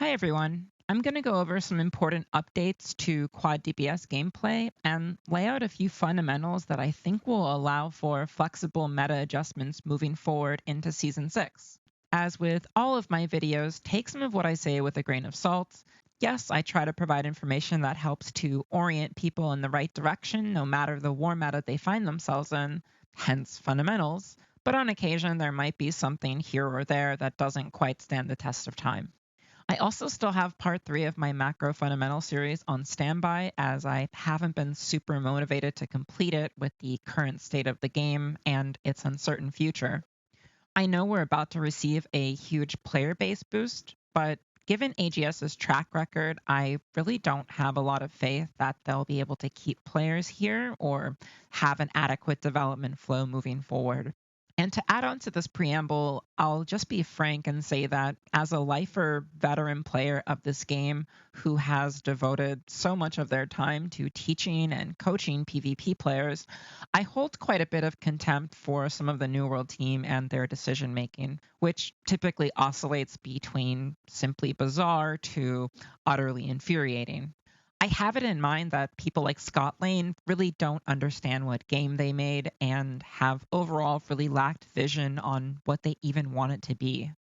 Hi everyone. I'm going to go over some important updates to Quad DPS gameplay and lay out a few fundamentals that I think will allow for flexible meta adjustments moving forward into Season 6. As with all of my videos, take some of what I say with a grain of salt. Yes, I try to provide information that helps to orient people in the right direction no matter the war meta they find themselves in, hence fundamentals, but on occasion there might be something here or there that doesn't quite stand the test of time. I also still have part three of my macro fundamental series on standby, as I haven't been super motivated to complete it with the current state of the game and its uncertain future. I know we're about to receive a huge player base boost, but given AGS's track record, I really don't have a lot of faith that they'll be able to keep players here or have an adequate development flow moving forward. And to add on to this preamble, I'll just be frank and say that as a lifer veteran player of this game who has devoted so much of their time to teaching and coaching PvP players, I hold quite a bit of contempt for some of the New World team and their decision making, which typically oscillates between simply bizarre to utterly infuriating. I have it in mind that people like Scott Lane really don't understand what game they made and have overall really lacked vision on what they even want it to be.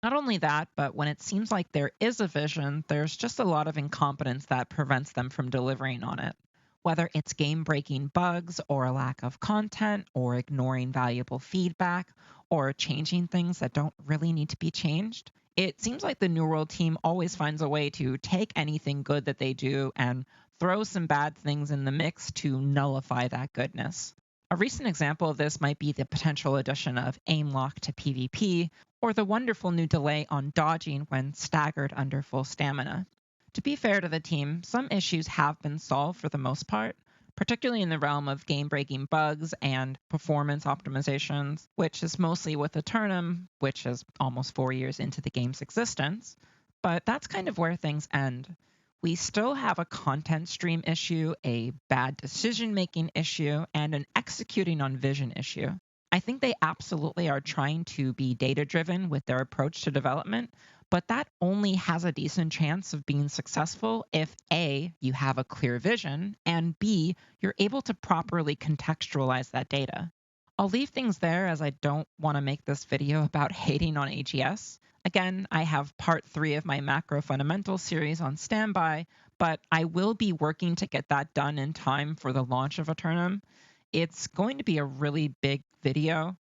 Not only that, but when it seems like there is a vision, there's just a lot of incompetence that prevents them from delivering on it. Whether it's game breaking bugs or a lack of content or ignoring valuable feedback or changing things that don't really need to be changed, it seems like the New World team always finds a way to take anything good that they do and throw some bad things in the mix to nullify that goodness. A recent example of this might be the potential addition of aim lock to PvP, or the wonderful new delay on dodging when staggered under full stamina. To be fair to the team, some issues have been solved for the most part, particularly in the realm of game-breaking bugs and performance optimizations, which is mostly with Eternum, which is almost 4 years into the game's existence. But that's kind of where things end. We still have a content stream issue, a bad decision-making issue, and an executing on vision issue. I think they absolutely are trying to be data-driven with their approach to development, but that only has a decent chance of being successful if A, you have a clear vision, and B, you're able to properly contextualize that data. I'll leave things there as I don't want to make this video about hating on AGS. Again, I have part three of my macro fundamentals series on standby, but I will be working to get that done in time for the launch of Eternum. It's going to be a really big video,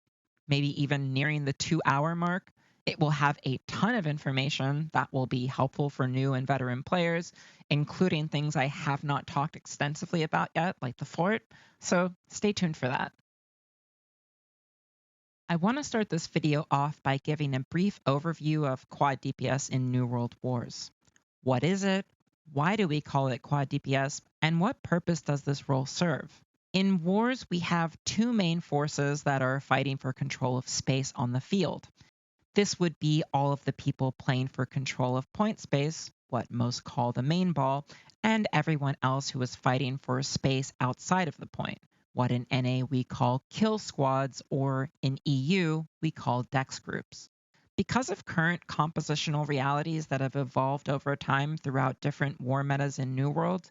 maybe even nearing the 2-hour mark. It will have a ton of information that will be helpful for new and veteran players, including things I have not talked extensively about yet, like the fort. So stay tuned for that. I want to start this video off by giving a brief overview of Quad DPS in New World Wars. What is it? Why do we call it Quad DPS? And what purpose does this role serve? In wars, we have two main forces that are fighting for control of space on the field. This would be all of the people playing for control of point space, what most call the main ball, and everyone else who is fighting for space outside of the point, what in NA we call kill squads, or in EU we call dex groups. Because of current compositional realities that have evolved over time throughout different war metas in New World,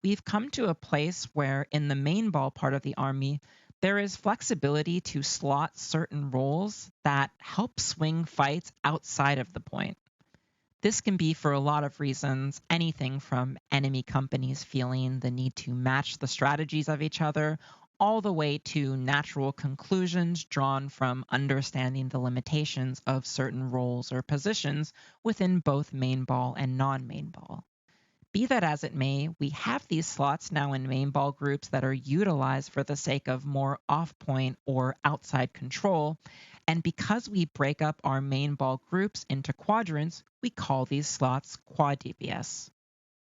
we've come to a place where in the main ball part of the army, there is flexibility to slot certain roles that help swing fights outside of the point. This can be for a lot of reasons, anything from enemy companies feeling the need to match the strategies of each other, all the way to natural conclusions drawn from understanding the limitations of certain roles or positions within both main ball and non-main ball. Be that as it may, we have these slots now in main ball groups that are utilized for the sake of more off-point or outside control, and because we break up our main ball groups into quadrants, we call these slots Quad DPS.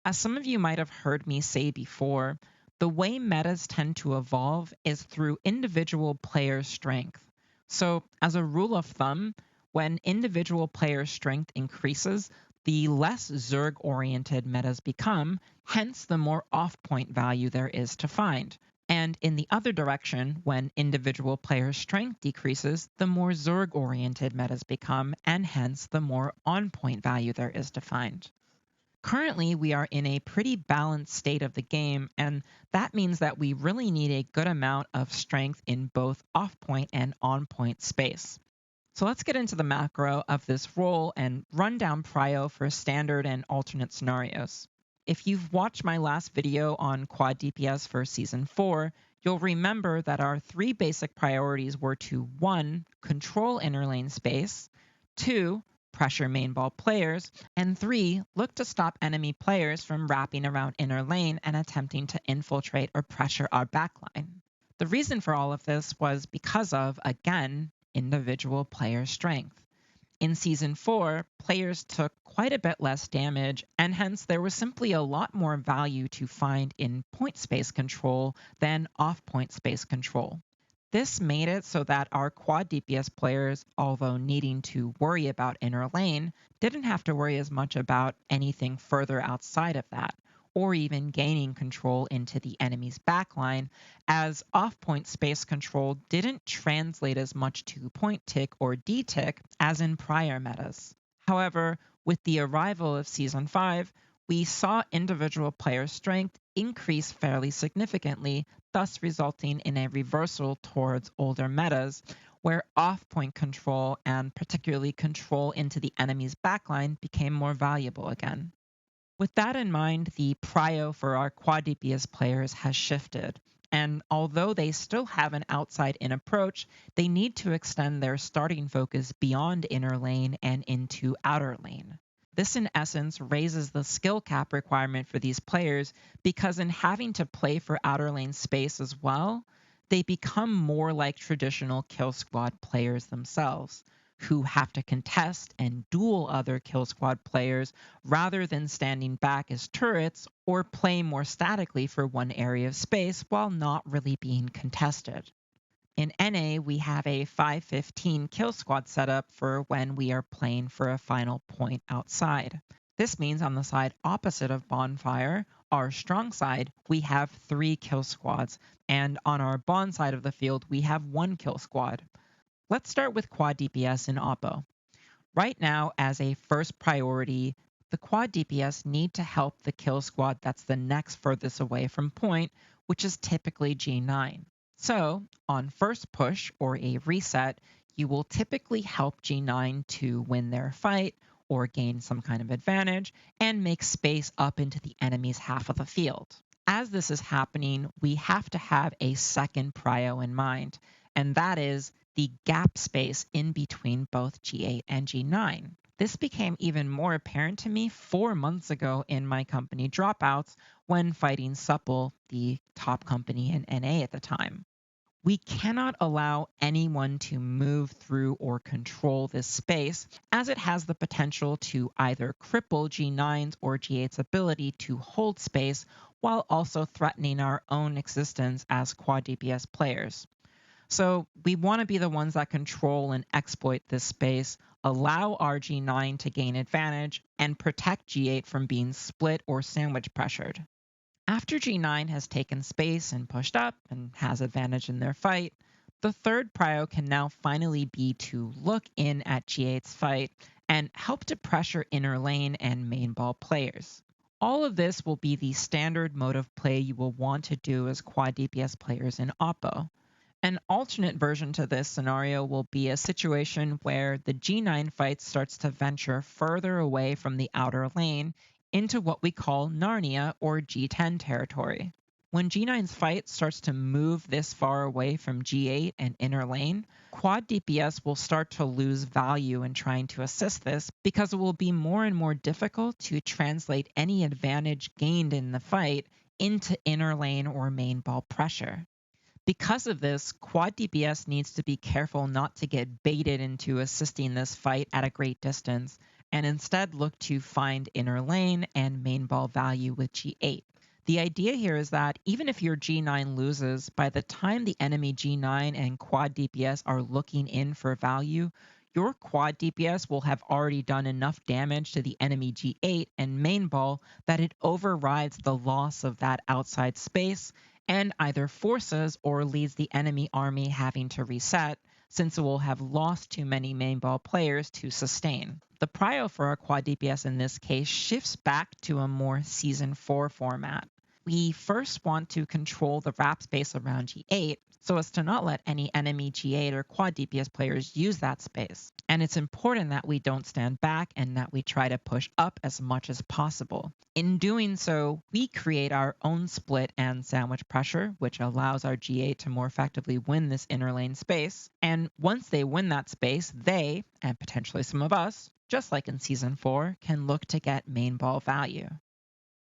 As some of you might have heard me say before, the way metas tend to evolve is through individual player strength. So, as a rule of thumb, when individual player strength increases, the less Zerg-oriented metas become, hence the more off-point value there is to find. And in the other direction, when individual player strength decreases, the more Zerg-oriented metas become, and hence the more on-point value there is to find. Currently, we are in a pretty balanced state of the game, and that means that we really need a good amount of strength in both off-point and on-point space. So let's get into the macro of this role and run down Prio for standard and alternate scenarios. If you've watched my last video on Quad DPS for Season 4, you'll remember that our three basic priorities were to 1. Control inner lane space, 2. Pressure main ball players, and 3. Look to stop enemy players from wrapping around inner lane and attempting to infiltrate or pressure our backline. The reason for all of this was because of, again, individual player strength. In Season 4, players took quite a bit less damage, and hence there was simply a lot more value to find in point space control than off-point space control. This made it so that our Quad DPS players, although needing to worry about inner lane, didn't have to worry as much about anything further outside of that, or even gaining control into the enemy's backline, as off-point space control didn't translate as much to point tick or D-tick as in prior metas. However, with the arrival of Season 5, we saw individual player strength increase fairly significantly, thus resulting in a reversal towards older metas, where off-point control and particularly control into the enemy's backline became more valuable again. With that in mind, the prio for our Quad DPS players has shifted, and although they still have an outside-in approach, they need to extend their starting focus beyond inner lane and into outer lane. This, in essence, raises the skill cap requirement for these players because in having to play for outer lane space as well, they become more like traditional kill squad players themselves, who have to contest and duel other kill squad players rather than standing back as turrets or play more statically for one area of space while not really being contested. In NA, we have a 515 kill squad setup for when we are playing for a final point outside. This means on the side opposite of Bonfire, our strong side, we have 3 kill squads, and on our Bond side of the field, we have 1 kill squad. Let's start with Quad DPS in Oppo. Right now, as a first priority, the Quad DPS need to help the kill squad that's the next furthest away from point, which is typically G9. So, on first push or a reset, you will typically help G9 to win their fight or gain some kind of advantage and make space up into the enemy's half of the field. As this is happening, we have to have a second prio in mind, and that is the gap space in between both G8 and G9. This became even more apparent to me 4 months ago in my company Dropouts when fighting Supple, the top company in NA at the time. We cannot allow anyone to move through or control this space, as it has the potential to either cripple G9's or G8's ability to hold space while also threatening our own existence as Quad DPS players. So we want to be the ones that control and exploit this space, allow our G9 to gain advantage, and protect G8 from being split or sandwich pressured. After G9 has taken space and pushed up and has advantage in their fight, the third prio can now finally be to look in at G8's fight and help to pressure inner lane and main ball players. All of this will be the standard mode of play you will want to do as Quad DPS players in Oppo. An alternate version to this scenario will be a situation where the G9 fight starts to venture further away from the outer lane into what we call Narnia or G10 territory. When G9's fight starts to move this far away from G8 and inner lane, Quad DPS will start to lose value in trying to assist this because it will be more and more difficult to translate any advantage gained in the fight into inner lane or main ball pressure. Because of this, Quad DPS needs to be careful not to get baited into assisting this fight at a great distance, and instead look to find inner lane and main ball value with G8. The idea here is that even if your G9 loses, by the time the enemy G9 and Quad DPS are looking in for value, your Quad DPS will have already done enough damage to the enemy G8 and main ball that it overrides the loss of that outside space, and either forces or leads the enemy army having to reset, since it will have lost too many main ball players to sustain. The prio for our Quad DPS in this case shifts back to a more Season 4 format. We first want to control the wrap space around G8 so as to not let any enemy G8 or Quad DPS players use that space. And it's important that we don't stand back and that we try to push up as much as possible. In doing so, we create our own split and sandwich pressure, which allows our G8 to more effectively win this inner lane space. And once they win that space, they, and potentially some of us, just like in Season 4, can look to get main ball value.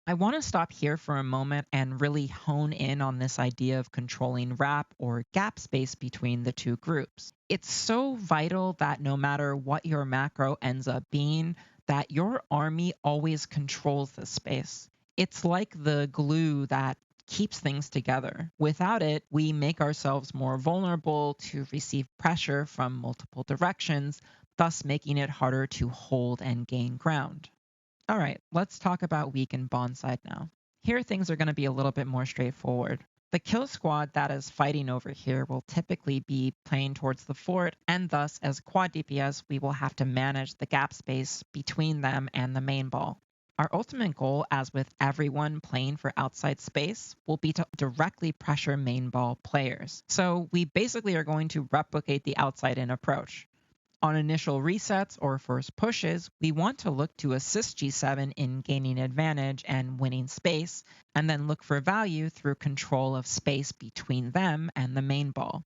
I want to stop here for a moment and really hone in on this idea of controlling wrap or gap space between the two groups. It's so vital that no matter what your macro ends up being, that your army always controls this space. It's like the glue that keeps things together. Without it, we make ourselves more vulnerable to receive pressure from multiple directions, thus making it harder to hold and gain ground. All right, let's talk about weak and bond side now. Here things are going to be a little bit more straightforward. The kill squad that is fighting over here will typically be playing towards the fort, and thus as Quad DPS we will have to manage the gap space between them and the main ball. Our ultimate goal, as with everyone playing for outside space, will be to directly pressure main ball players. So we basically are going to replicate the outside in approach. On initial resets or first pushes, we want to look to assist G7 in gaining advantage and winning space, and then look for value through control of space between them and the main ball.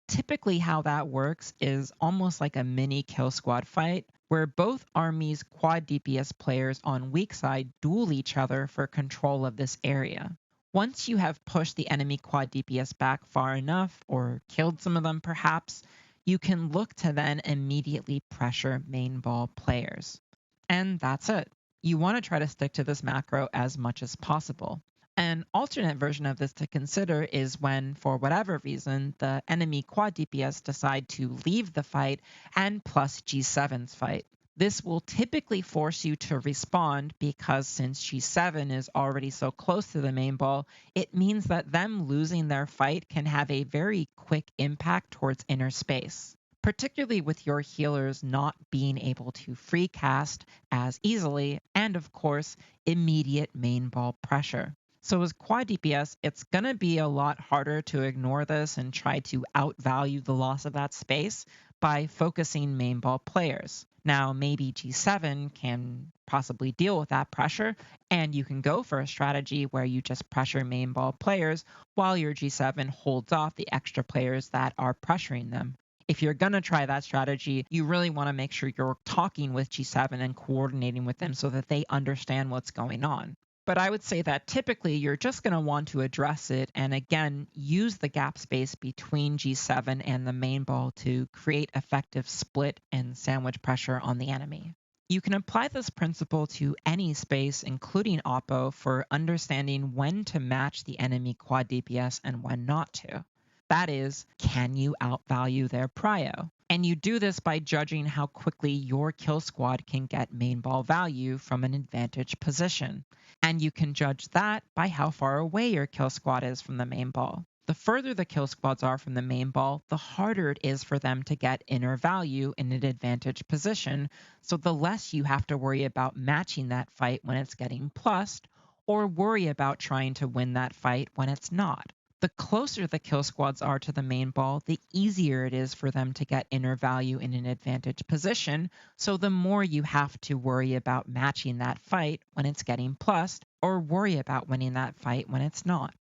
Typically how that works is almost like a mini kill squad fight, where both armies' Quad DPS players on weak side duel each other for control of this area. Once you have pushed the enemy Quad DPS back far enough, or killed some of them perhaps, you can look to then immediately pressure main ball players. And that's it. You want to try to stick to this macro as much as possible. An alternate version of this to consider is when, for whatever reason, the enemy Quad DPS decide to leave the fight and plus G7's fight. This will typically force you to respond because since G7 is already so close to the main ball, it means that them losing their fight can have a very quick impact towards inner space, particularly with your healers not being able to free cast as easily and, of course, immediate main ball pressure. So as Quad DPS, it's going to be a lot harder to ignore this and try to outvalue the loss of that space by focusing main ball players. Now, maybe G7 can possibly deal with that pressure, and you can go for a strategy where you just pressure main ball players while your G7 holds off the extra players that are pressuring them. If you're going to try that strategy, you really want to make sure you're talking with G7 and coordinating with them so that they understand what's going on. But I would say that typically you're just going to want to address it and again use the gap space between G7 and the main ball to create effective split and sandwich pressure on the enemy. You can apply this principle to any space, including Oppo, for understanding when to match the enemy Quad DPS and when not to. That is, can you outvalue their prio? And you do this by judging how quickly your kill squad can get main ball value from an advantage position. And you can judge that by how far away your kill squad is from the main ball. The further the kill squads are from the main ball, the harder it is for them to get inner value in an advantage position, so the less you have to worry about matching that fight when it's getting plussed, or worry about trying to win that fight when it's not. The closer the kill squads are to the main ball, the easier it is for them to get inner value in an advantage position, so the more you have to worry about matching that fight when it's getting plussed, or worry about winning that fight when it's not.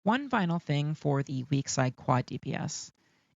One final thing for the weak side Quad DPS.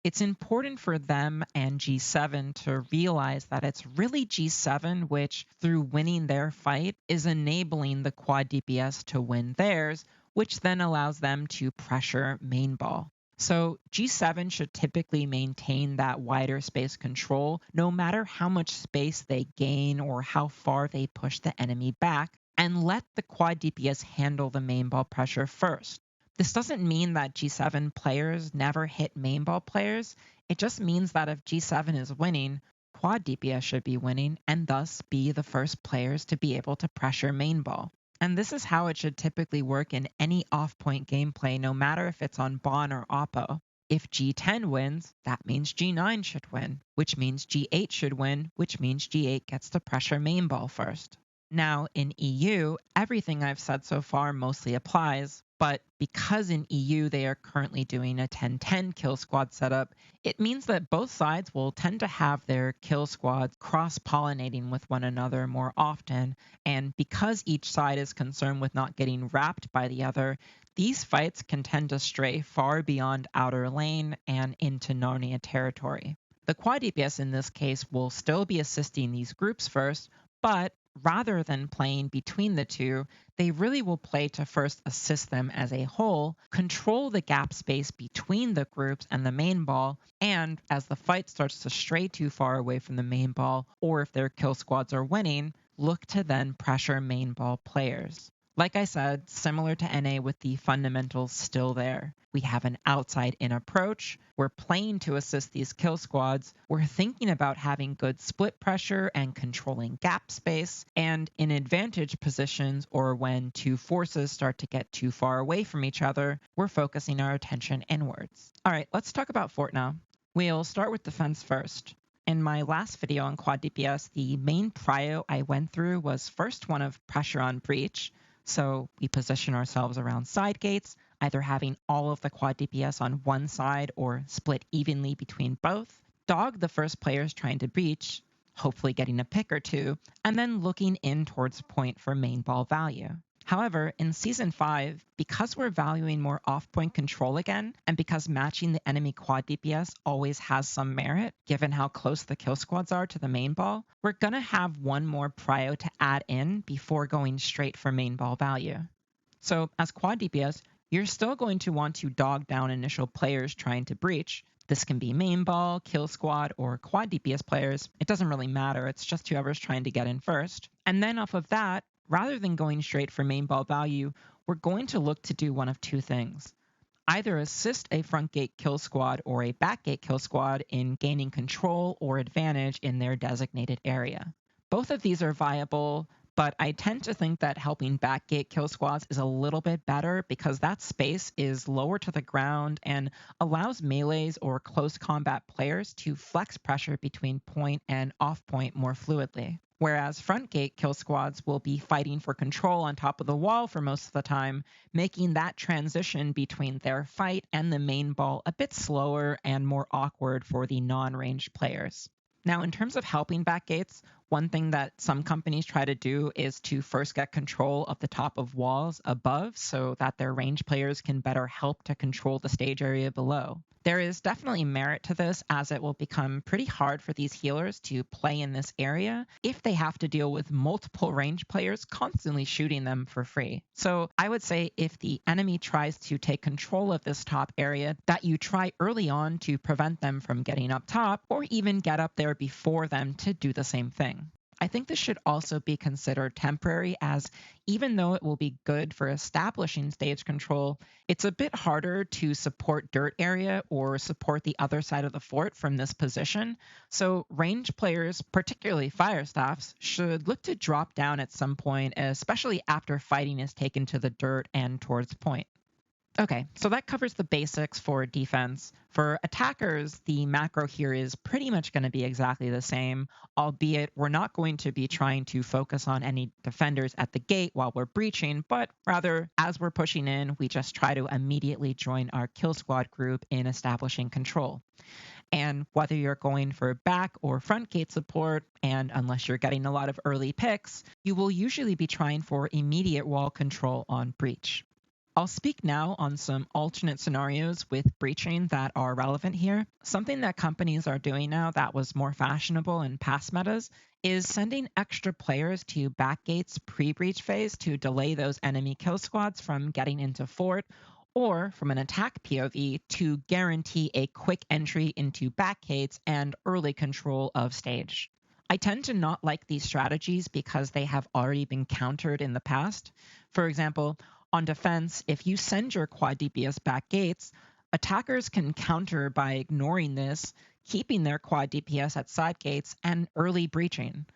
It's important for them and G7 to realize that it's really G7 which, through winning their fight, is enabling the Quad DPS to win theirs, which then allows them to pressure main ball. So G7 should typically maintain that wider space control no matter how much space they gain or how far they push the enemy back, and let the Quad DPS handle the main ball pressure first. This doesn't mean that G7 players never hit main ball players. It just means that if G7 is winning, Quad DPS should be winning and thus be the first players to be able to pressure main ball. And this is how it should typically work in any off-point gameplay, no matter if it's on Bon or Oppo. If G10 wins, that means G9 should win, which means G8 should win, which means G8 gets to pressure main ball first. Now, in EU, everything I've said so far mostly applies, but because in EU they are currently doing a 10-10 kill squad setup, it means that both sides will tend to have their kill squads cross-pollinating with one another more often, and because each side is concerned with not getting wrapped by the other, these fights can tend to stray far beyond outer lane and into Narnia territory. The Quad DPS in this case will still be assisting these groups first, but rather than playing between the two, they really will play to first assist them as a whole, control the gap space between the groups and the main ball, and as the fight starts to stray too far away from the main ball, or if their kill squads are winning, look to then pressure main ball players. Like I said, similar to NA with the fundamentals still there. We have an outside-in approach. We're playing to assist these kill squads. We're thinking about having good split pressure and controlling gap space. And in advantage positions or when two forces start to get too far away from each other, we're focusing our attention inwards. All right, let's talk about Fort now. We'll start with defense first. In my last video on Quad DPS, the main prio I went through was first one of pressure on breach. So we position ourselves around side gates, either having all of the Quad DPS on one side or split evenly between both, dog the first players trying to breach, hopefully getting a pick or two, and then looking in towards point for main ball value. However, in Season 5, because we're valuing more off-point control again, and because matching the enemy Quad DPS always has some merit, given how close the kill squads are to the main ball, we're gonna have one more prio to add in before going straight for main ball value. So as Quad DPS, you're still going to want to dog down initial players trying to breach. This can be main ball, kill squad, or Quad DPS players. It doesn't really matter, it's just whoever's trying to get in first. And then off of that, rather than going straight for main ball value, we're going to look to do one of two things. Either assist a front gate kill squad or a back gate kill squad in gaining control or advantage in their designated area. Both of these are viable, but I tend to think that helping back gate kill squads is a little bit better because that space is lower to the ground and allows melees or close combat players to flex pressure between point and off point more fluidly. Whereas front gate kill squads will be fighting for control on top of the wall for most of the time, making that transition between their fight and the main ball a bit slower and more awkward for the non-ranged players. Now, in terms of helping back gates, one thing that some companies try to do is to first get control of the top of walls above so that their ranged players can better help to control the stage area below. There is definitely merit to this, as it will become pretty hard for these healers to play in this area if they have to deal with multiple ranged players constantly shooting them for free. So I would say if the enemy tries to take control of this top area, that you try early on to prevent them from getting up top, or even get up there before them to do the same thing. I think this should also be considered temporary, as even though it will be good for establishing stage control, it's a bit harder to support dirt area or support the other side of the fort from this position. So ranged players, particularly fire staffs, should look to drop down at some point, especially after fighting is taken to the dirt and towards point. Okay, so that covers the basics for defense. For attackers, the macro here is pretty much going to be exactly the same, albeit we're not going to be trying to focus on any defenders at the gate while we're breaching, but rather, as we're pushing in, we just try to immediately join our kill squad group in establishing control. And whether you're going for back or front gate support, and unless you're getting a lot of early picks, you will usually be trying for immediate wall control on breach. I'll speak now on some alternate scenarios with breaching that are relevant here. Something that companies are doing now that was more fashionable in past metas is sending extra players to back gates pre-breach phase to delay those enemy kill squads from getting into fort, or from an attack POV to guarantee a quick entry into back gates and early control of stage. I tend to not like these strategies because they have already been countered in the past. For example, on defense, if you send your Quad DPS back gates, attackers can counter by ignoring this, keeping their Quad DPS at side gates, and early breaching.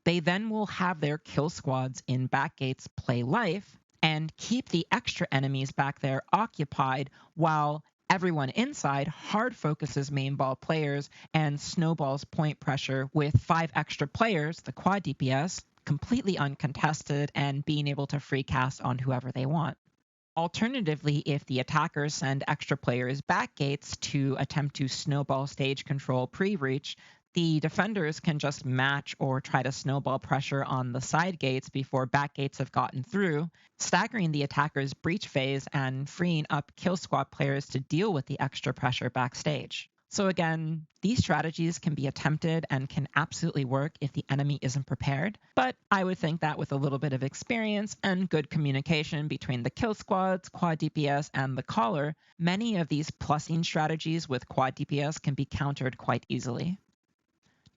They then will have their kill squads in back gates play life and keep the extra enemies back there occupied while everyone inside hard focuses main ball players and snowballs point pressure with 5 extra players, the Quad DPS, completely uncontested and being able to free cast on whoever they want. Alternatively, if the attackers send extra players back gates to attempt to snowball stage control pre-reach, the defenders can just match or try to snowball pressure on the side gates before back gates have gotten through, staggering the attacker's breach phase and freeing up kill squad players to deal with the extra pressure backstage. So again, these strategies can be attempted and can absolutely work if the enemy isn't prepared, but I would think that with a little bit of experience and good communication between the kill squads, Quad DPS, and the caller, many of these plussing strategies with Quad DPS can be countered quite easily.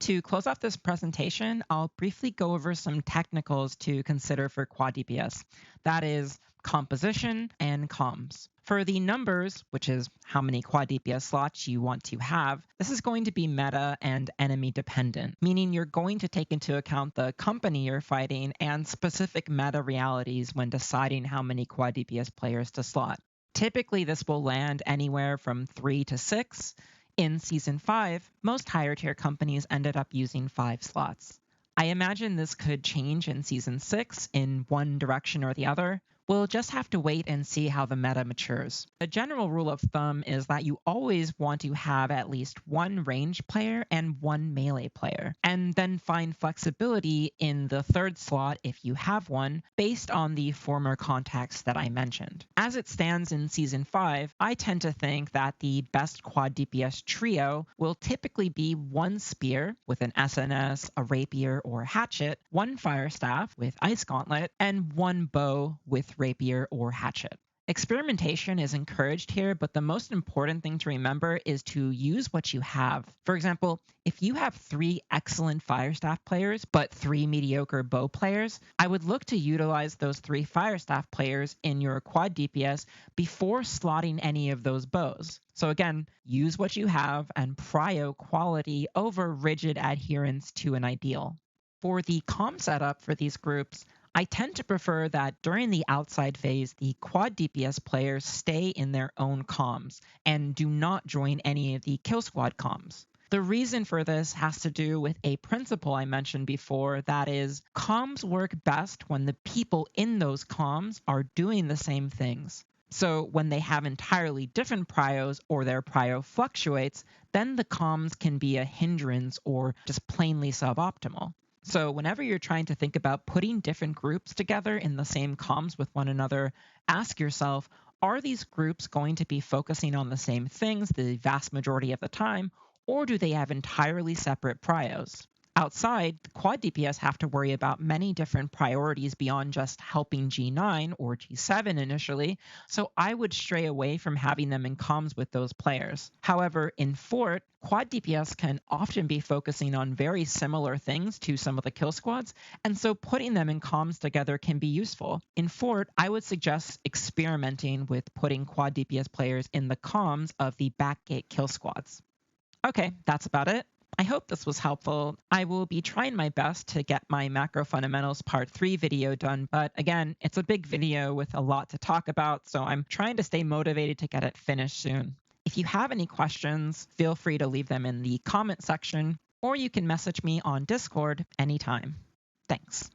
To close off this presentation, I'll briefly go over some technicals to consider for Quad DPS. That is composition and comms. For the numbers, which is how many Quad DPS slots you want to have, this is going to be meta and enemy dependent, meaning you're going to take into account the company you're fighting and specific meta realities when deciding how many Quad DPS players to slot. Typically, this will land anywhere from 3 to 6. In Season 5, most higher tier companies ended up using 5 slots. I imagine this could change in Season 6 in one direction or the other. We'll just have to wait and see how the meta matures. The general rule of thumb is that you always want to have at least one range player and one melee player, and then find flexibility in the third slot if you have one, based on the former context that I mentioned. As it stands in Season 5, I tend to think that the best Quad DPS trio will typically be one spear with an SNS, a rapier, or hatchet, one fire staff with ice gauntlet, and one bow with rapier or hatchet. Experimentation is encouraged here, but the most important thing to remember is to use what you have. For example, if you have 3 excellent Firestaff players, but 3 mediocre bow players, I would look to utilize those 3 Firestaff players in your Quad DPS before slotting any of those bows. So again, use what you have and prio quality over rigid adherence to an ideal. For the comm setup for these groups, I tend to prefer that during the outside phase, the Quad DPS players stay in their own comms and do not join any of the kill squad comms. The reason for this has to do with a principle I mentioned before, that is, comms work best when the people in those comms are doing the same things. So when they have entirely different prios or their prio fluctuates, then the comms can be a hindrance or just plainly suboptimal. So whenever you're trying to think about putting different groups together in the same comms with one another, ask yourself, are these groups going to be focusing on the same things the vast majority of the time, or do they have entirely separate prios? Outside, the Quad DPS have to worry about many different priorities beyond just helping G9 or G7 initially, so I would stray away from having them in comms with those players. However, in Fort, Quad DPS can often be focusing on very similar things to some of the kill squads, and so putting them in comms together can be useful. In Fort, I would suggest experimenting with putting Quad DPS players in the comms of the backgate kill squads. Okay, that's about it. I hope this was helpful. I will be trying my best to get my Macro Fundamentals Part 3 video done, but again, it's a big video with a lot to talk about, so I'm trying to stay motivated to get it finished soon. If you have any questions, feel free to leave them in the comment section, or you can message me on Discord anytime. Thanks.